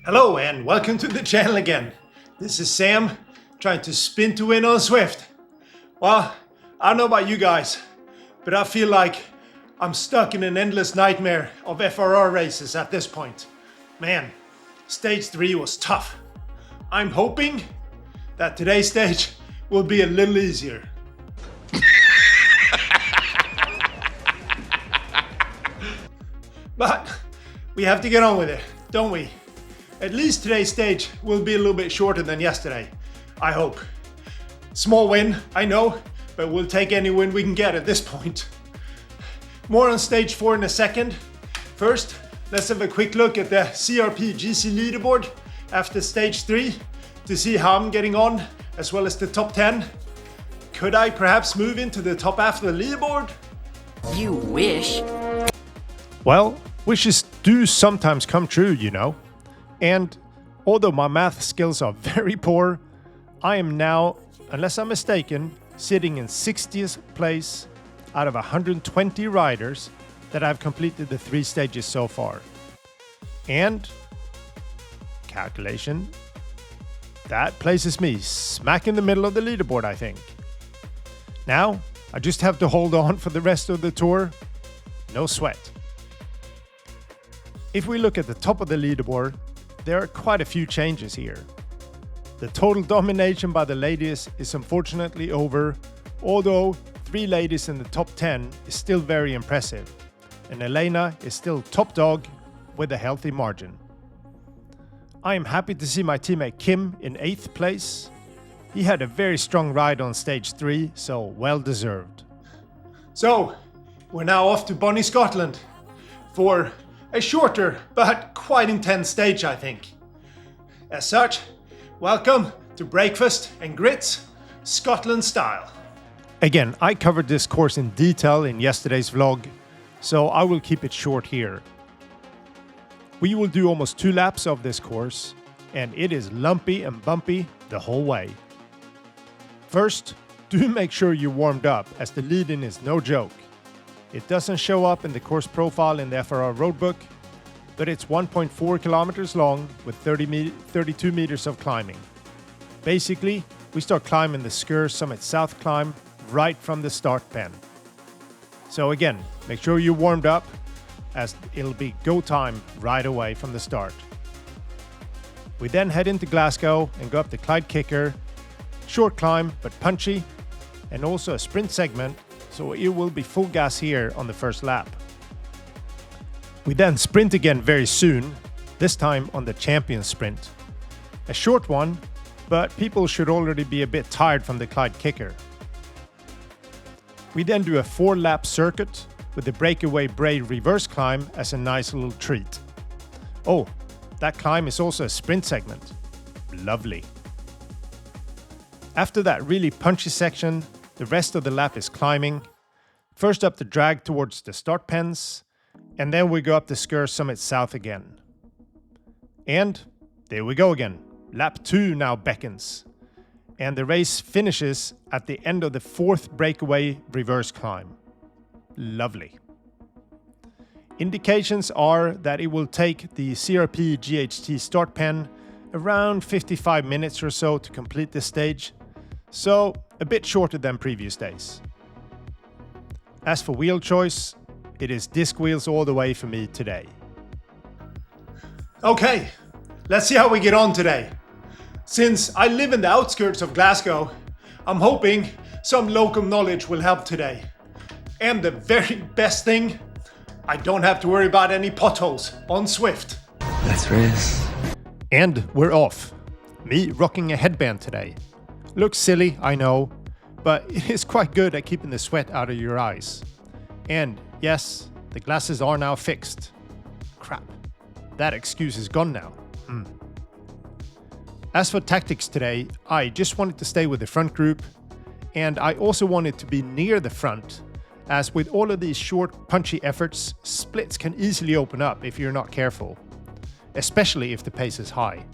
Hello and welcome to the channel again. This is Sam trying to spin to win on Swift. Well, I don't know about you guys, but I feel like I'm stuck in an endless nightmare of FRR races at this point. Man, stage 3 was tough. I'm hoping that today's stage will be a little easier. But we have to get on with it, don't we? At least today's stage will be a little bit shorter than yesterday, I hope. Small win, I know, but we'll take any win we can get at this point. More on stage 4 in a second. First, let's have a quick look at the CRP GC leaderboard after stage 3 to see how I'm getting on, as well as the top 10. Could I perhaps move into the top half of the leaderboard? You wish. Well, wishes do sometimes come true, you know. And although my math skills are very poor, I am now, unless I'm mistaken, sitting in 60th place out of 120 riders that have completed the 3 stages so far. And, calculation, that places me smack in the middle of the leaderboard, I think. Now, I just have to hold on for the rest of the tour. No sweat. If we look at the top of the leaderboard, there are quite a few changes here. The total domination by the ladies is unfortunately over, although 3 ladies in the top 10 is still very impressive, and Elena is still top dog with a healthy margin. I am happy to see my teammate Kim in 8th place. He had a very strong ride on stage 3, so well deserved. So, we're now off to Bonnie, Scotland for a shorter but quite intense stage, I think. As such, welcome to Brae-kfast and Grits, Scotland style. Again, I covered this course in detail in yesterday's vlog, so I will keep it short here. We will do almost 2 laps of this course, and it is lumpy and bumpy the whole way. First, do make sure you're warmed up, as the lead-in is no joke. It doesn't show up in the course profile in the FRR roadbook, but it's 1.4 kilometers long with 32 meters of climbing. Basically, we start climbing the Sgurr Summit South climb right from the start pen. So again, make sure you're warmed up, as it'll be go time right away from the start. We then head into Glasgow and go up the Clyde kicker, short climb but punchy, and also a sprint segment, so it will be full gas here on the first lap. We then sprint again very soon, this time on the champion sprint. A short one, but people should already be a bit tired from the Clyde kicker. We then do a 4-lap circuit with the Breakaway Brae reverse climb as a nice little treat. Oh, that climb is also a sprint segment. Lovely. After that really punchy section, the rest of the lap is climbing. First up the drag towards the start pens, and then we go up the Sgurr Summit South again. And there we go again. Lap 2 now beckons. And the race finishes at the end of the 4th Breakaway reverse climb. Lovely. Indications are that it will take the CRP GHT start pen around 55 minutes or so to complete this stage, so a bit shorter than previous days. As for wheel choice, it is disc wheels all the way for me today. Okay, let's see how we get on today. Since I live in the outskirts of Glasgow, I'm hoping some local knowledge will help today. And the very best thing, I don't have to worry about any potholes on Swift. Let's race. And we're off. Me rocking a headband today. Looks silly, I know, but it is quite good at keeping the sweat out of your eyes. And yes, the glasses are now fixed. Crap, that excuse is gone now. As for tactics today, I just wanted to stay with the front group, and I also wanted to be near the front, as with all of these short, punchy efforts, splits can easily open up if you're not careful, especially if the pace is high.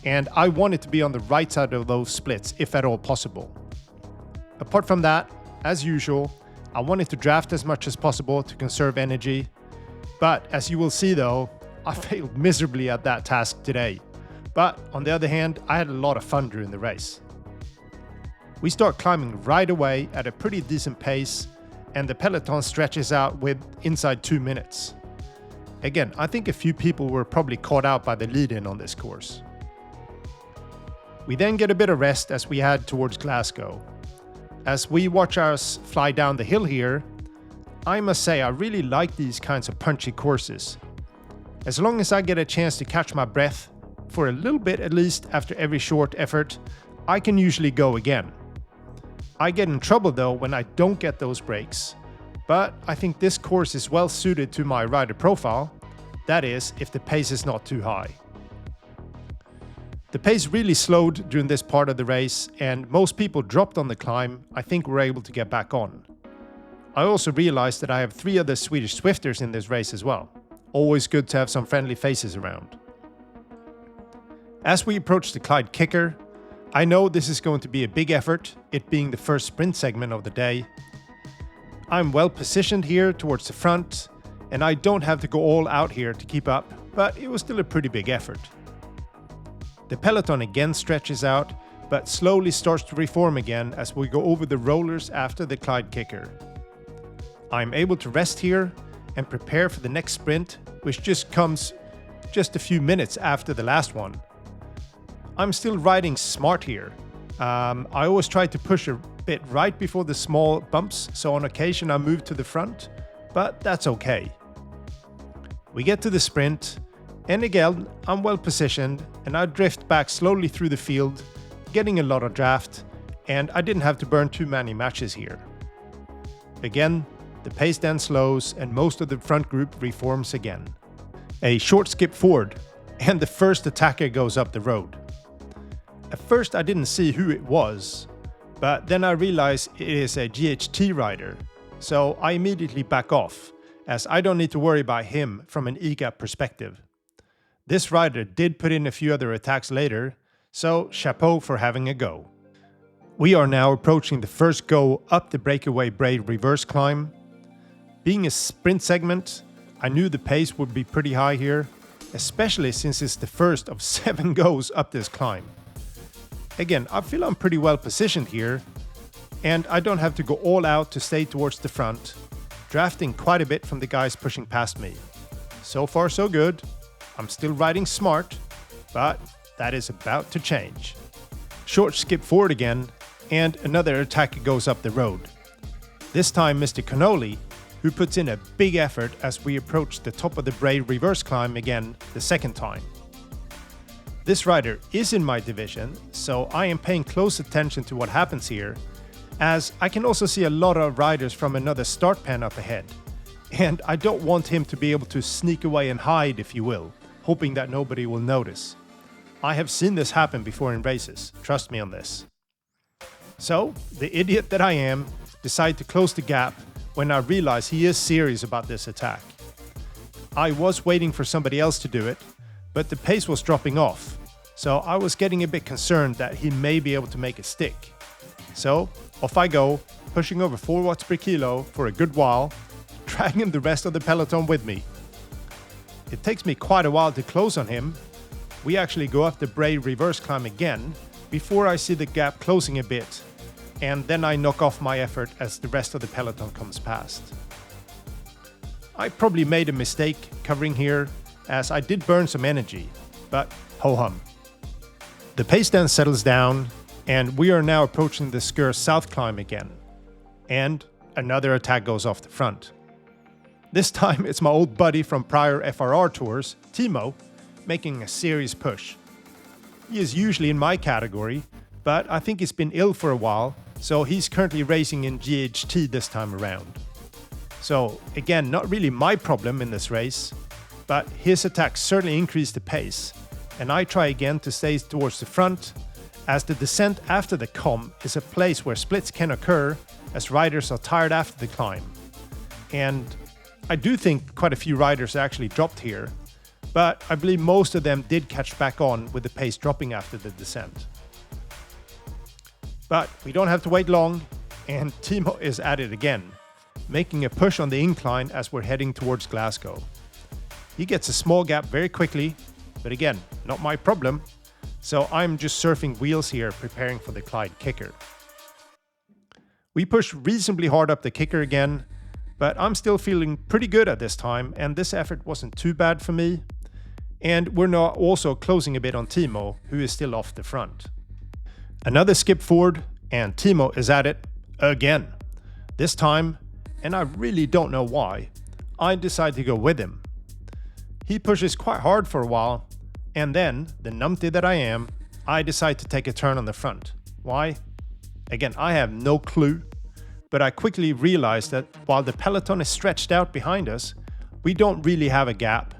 And I wanted to be on the right side of those splits if at all possible. Apart from that, as usual, I wanted to draft as much as possible to conserve energy, but as you will see though, I failed miserably at that task today. But on the other hand, I had a lot of fun during the race. We start climbing right away at a pretty decent pace, and the peloton stretches out with inside 2 minutes. Again, I think a few people were probably caught out by the lead-in on this course. We then get a bit of rest as we head towards Glasgow. As we watch us fly down the hill here, I must say I really like these kinds of punchy courses. As long as I get a chance to catch my breath, for a little bit at least after every short effort, I can usually go again. I get in trouble though when I don't get those breaks, but I think this course is well suited to my rider profile, that is, if the pace is not too high. The pace really slowed during this part of the race, and most people dropped on the climb. I think we're able to get back on. I also realized that I have 3 other Swedish Swifters in this race as well. Always good to have some friendly faces around. As we approach the Clyde kicker, I know this is going to be a big effort, it being the first sprint segment of the day. I'm well positioned here towards the front, and I don't have to go all out here to keep up, but it was still a pretty big effort. The peloton again stretches out, but slowly starts to reform again as we go over the rollers after the Clyde kicker. I'm able to rest here and prepare for the next sprint, which just comes just a few minutes after the last one. I'm still riding smart here. I always try to push a bit right before the small bumps, so on occasion I move to the front, but that's okay. We get to the sprint, and again I'm well positioned, and I drift back slowly through the field, getting a lot of draft, and I didn't have to burn too many matches here. Again, the pace then slows and most of the front group reforms again. A short skip forward, and the first attacker goes up the road. At first I didn't see who it was, but then I realized it is a GHT rider, so I immediately back off, as I don't need to worry about him from an EGAP perspective. This rider did put in a few other attacks later, so chapeau for having a go. We are now approaching the first go up the Breakaway Brae reverse climb. Being a sprint segment, I knew the pace would be pretty high here, especially since it's the first of 7 goes up this climb. Again, I feel I'm pretty well positioned here, and I don't have to go all out to stay towards the front, drafting quite a bit from the guys pushing past me. So far so good. I'm still riding smart, but that is about to change. Short skip forward again, and another attacker goes up the road. This time Mr. Cannoli, who puts in a big effort as we approach the top of the Brae reverse climb again the second time. This rider is in my division, so I am paying close attention to what happens here, as I can also see a lot of riders from another start pen up ahead, and I don't want him to be able to sneak away and hide, if you will, hoping that nobody will notice. I have seen this happen before in races, trust me on this. So, the idiot that I am, decide to close the gap when I realize he is serious about this attack. I was waiting for somebody else to do it, but the pace was dropping off, so I was getting a bit concerned that he may be able to make it stick. So, off I go, pushing over 4 watts per kilo for a good while, dragging the rest of the peloton with me. It takes me quite a while to close on him. We actually go up the Brae reverse climb again, before I see the gap closing a bit, and then I knock off my effort as the rest of the peloton comes past. I probably made a mistake covering here, as I did burn some energy, but ho-hum. The pace then settles down, and we are now approaching the Sgurr south climb again. And another attack goes off the front. This time it's my old buddy from prior FRR tours, Timo, making a serious push. He is usually in my category, but I think he's been ill for a while, so he's currently racing in GHT this time around. So again, not really my problem in this race, but his attacks certainly increased the pace, and I try again to stay towards the front, as the descent after the com is a place where splits can occur as riders are tired after the climb. And I do think quite a few riders actually dropped here, but I believe most of them did catch back on with the pace dropping after the descent. But we don't have to wait long, and Timo is at it again, making a push on the incline as we're heading towards Glasgow. He gets a small gap very quickly, but again, not my problem. So I'm just surfing wheels here, preparing for the Clyde kicker. We push reasonably hard up the kicker again, but I'm still feeling pretty good at this time, and this effort wasn't too bad for me. And we're now also closing a bit on Timo, who is still off the front. Another skip forward, and Timo is at it again. This time, and I really don't know why, I decide to go with him. He pushes quite hard for a while, and then, the numpty that I am, I decide to take a turn on the front. Why? Again, I have no clue, but I quickly realize that while the peloton is stretched out behind us, we don't really have a gap.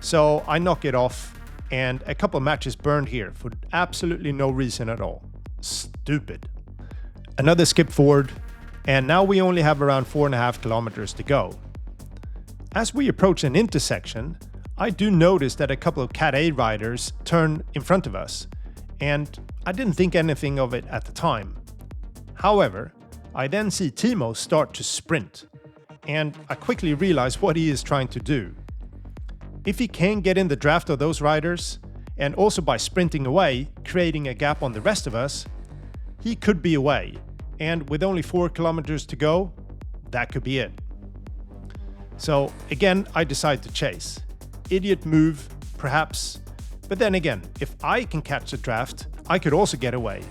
So I knock it off, and a couple matches burned here for absolutely no reason at all. Stupid. Another skip forward, and now we only have around 4.5 kilometers to go. As we approach an intersection, I do notice that a couple of Cat A riders turn in front of us, and I didn't think anything of it at the time. However, I then see Timo start to sprint, and I quickly realize what he is trying to do. If he can get in the draft of those riders, and also by sprinting away, creating a gap on the rest of us, he could be away, and with only 4 kilometers to go, that could be it. So again, I decide to chase. Idiot move, perhaps, but then again, if I can catch the draft, I could also get away.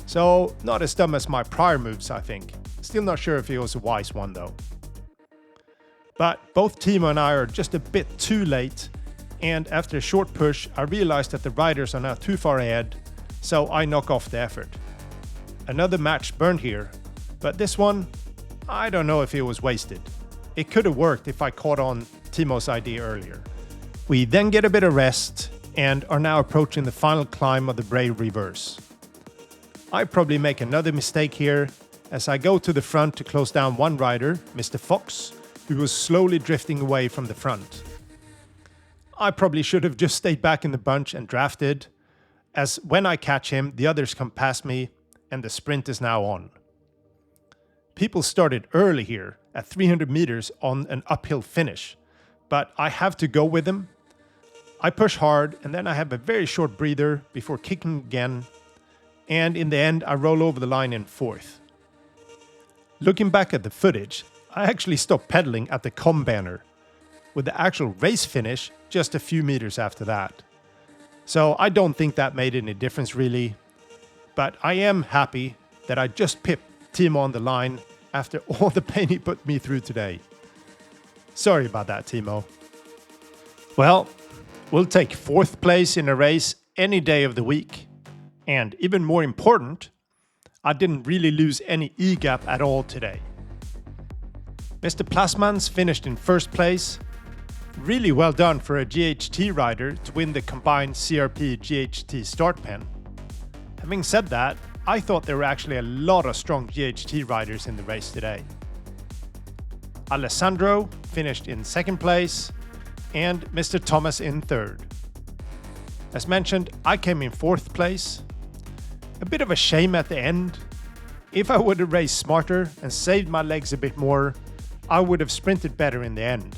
So not as dumb as my prior moves, I think. Still not sure if it was a wise one though. But both Timo and I are just a bit too late, and after a short push, I realize that the riders are now too far ahead, so I knock off the effort. Another match burned here, but this one, I don't know if it was wasted. It could have worked if I caught on Timo's idea earlier. We then get a bit of rest and are now approaching the final climb of the Brae reverse. I probably make another mistake here as I go to the front to close down one rider, Mr. Fox, who was slowly drifting away from the front. I probably should have just stayed back in the bunch and drafted, as when I catch him, the others come past me and the sprint is now on. People started early here at 300 meters on an uphill finish, but I have to go with them. I push hard and then I have a very short breather before kicking again, and in the end I roll over the line in 4th. Looking back at the footage, I actually stopped pedaling at the com banner, with the actual race finish just a few meters after that. So I don't think that made any difference really, but I am happy that I just pipped Timo on the line after all the pain he put me through today. Sorry about that, Timo. Well, we'll take 4th place in a race any day of the week. And even more important, I didn't really lose any E-gap at all today. Mr. Plasmans finished in 1st place. Really well done for a GHT rider to win the combined CRP GHT start pen. Having said that, I thought there were actually a lot of strong GHT riders in the race today. Alessandro finished in 2nd place and Mr. Thomas in 3rd. As mentioned, I came in 4th place. A bit of a shame at the end. If I would have raced smarter and saved my legs a bit more, I would have sprinted better in the end.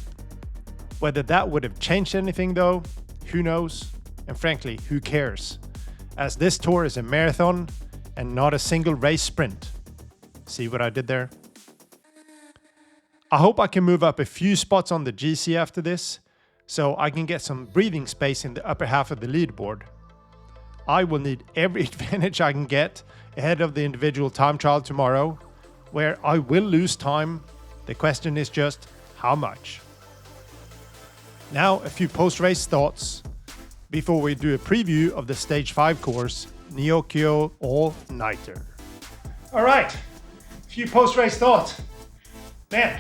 Whether that would have changed anything though, who knows? And frankly, who cares? As this tour is a marathon and not a single race sprint. See what I did there? I hope I can move up a few spots on the GC after this, so I can get some breathing space in the upper half of the leaderboard. I will need every advantage I can get ahead of the individual time trial tomorrow, where I will lose time. The question is just how much. Now a few post-race thoughts before we do a preview of the Stage 5 course, Neokyo All-Nighter. Alright, a few post-race thoughts. Man,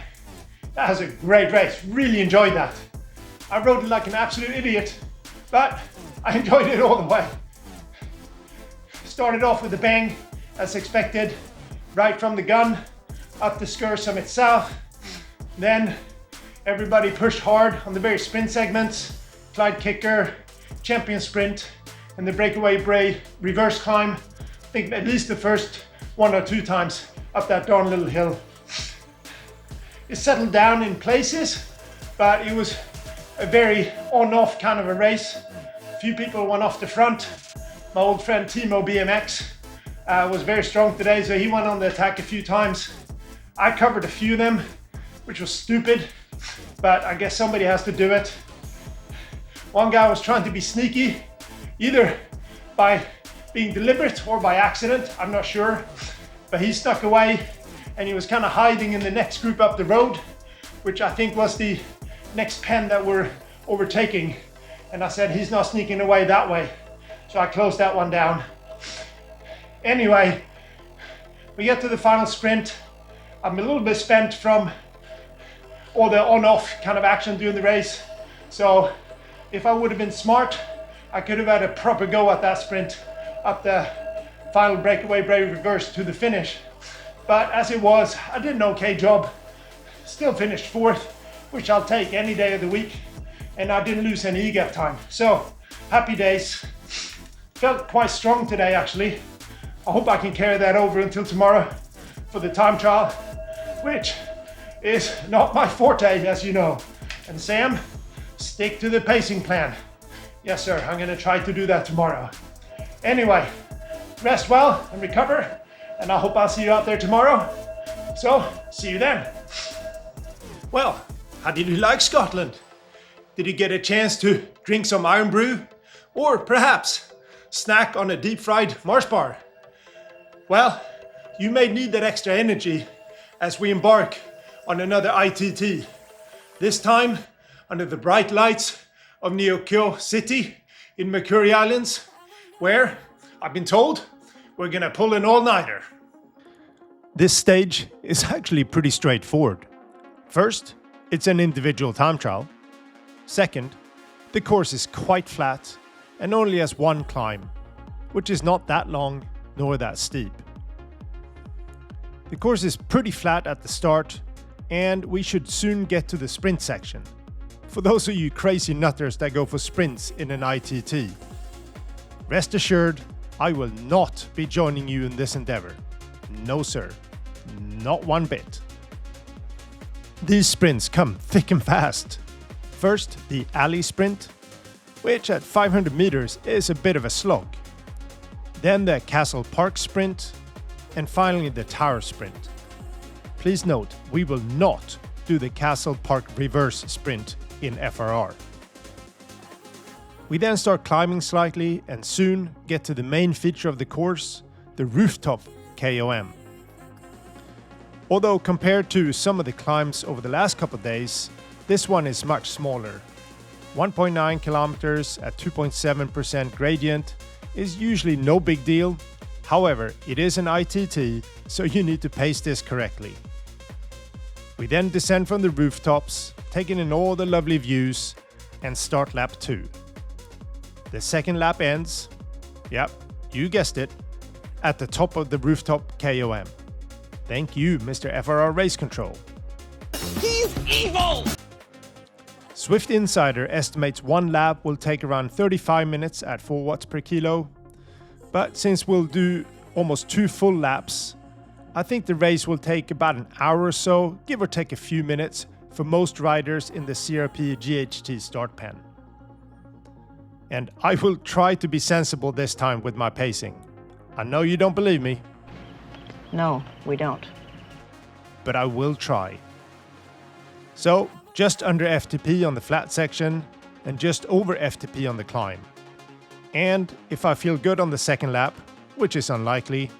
that was a great race, really enjoyed that. I rode it like an absolute idiot, but I enjoyed it all the way. Started off with a bang, as expected, right from the gun, up the Sgurr summit south. Then everybody pushed hard on the very sprint segments, Clyde kicker, champion sprint, and the Breakaway Brae reverse climb. I think at least the first 1 or 2 times up that darn little hill. It settled down in places, but it was a very on-off kind of a race. A few people went off the front. My old friend Timo BMX was very strong today, so he went on the attack a few times. I covered a few of them, which was stupid, but I guess somebody has to do it. One guy was trying to be sneaky, either by being deliberate or by accident, I'm not sure, but he stuck away and he was kind of hiding in the next group up the road, which I think was the next pen that we're overtaking. And I said, he's not sneaking away that way. So I closed that one down. Anyway, we get to the final sprint. I'm a little bit spent from all the on-off kind of action during the race. So if I would have been smart, I could have had a proper go at that sprint up the final breakaway Brae reverse to the finish. But as it was, I did an okay job. Still finished 4th, which I'll take any day of the week. And I didn't lose any EGAP time. So, happy days. Felt quite strong today, actually. I hope I can carry that over until tomorrow for the time trial, which is not my forte, as you know. And Sam, stick to the pacing plan. Yes, sir, I'm gonna try to do that tomorrow. Anyway, rest well and recover, and I hope I'll see you out there tomorrow. So, see you then. Well, how did you like Scotland? Did you get a chance to drink some Iron Brew? Or perhaps snack on a deep-fried Mars bar? Well, you may need that extra energy as we embark on another ITT. This time under the bright lights of Neokyo City in Mercury Islands, where, I've been told, we're gonna pull an all-nighter. This stage is actually pretty straightforward. First, it's an individual time trial. Second, the course is quite flat and only has one climb, which is not that long nor that steep. The course is pretty flat at the start, and we should soon get to the sprint section. For those of you crazy nutters that go for sprints in an ITT, rest assured, I will not be joining you in this endeavor. No sir, not one bit. These sprints come thick and fast. First, the alley sprint, which at 500 meters is a bit of a slog. Then the Castle Park sprint, and finally the tower sprint. Please note, we will not do the Castle Park reverse sprint in FRR. We then start climbing slightly and soon get to the main feature of the course, the rooftop KOM. Although compared to some of the climbs over the last couple of days, this one is much smaller. 1.9 kilometers at 2.7% gradient is usually no big deal. However, it is an ITT, so you need to pace this correctly. We then descend from the rooftops, taking in all the lovely views, and start lap 2. The second lap ends, yep, you guessed it, at the top of the rooftop KOM. Thank you, Mr. FRR Race Control. He's evil! Swift Insider estimates one lap will take around 35 minutes at 4 watts per kilo. But since we'll do almost 2 full laps, I think the race will take about an hour or so, give or take a few minutes, for most riders in the CRP GHT start pen. And I will try to be sensible this time with my pacing. I know you don't believe me. No, we don't. But I will try. So, just under FTP on the flat section, and just over FTP on the climb. And if I feel good on the second lap, which is unlikely,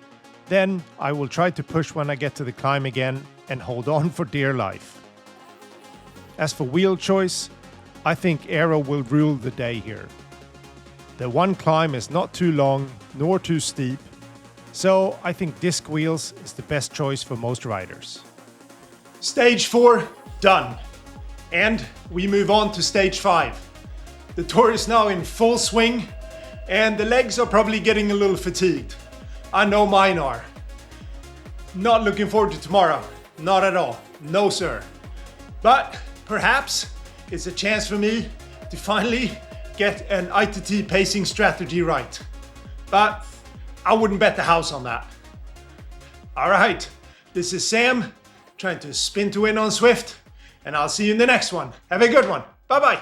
then I will try to push when I get to the climb again and hold on for dear life. As for wheel choice, I think Aero will rule the day here. The one climb is not too long nor too steep, so I think disc wheels is the best choice for most riders. Stage 4 done. And we move on to stage 5. The tour is now in full swing, and the legs are probably getting a little fatigued. I know mine are. Not looking forward to tomorrow. Not at all. No sir. But perhaps it's a chance for me to finally get an ITT pacing strategy right. But I wouldn't bet the house on that. Alright, this is Sam trying to spin to win on Swift, and I'll see you in the next one. Have a good one. Bye bye.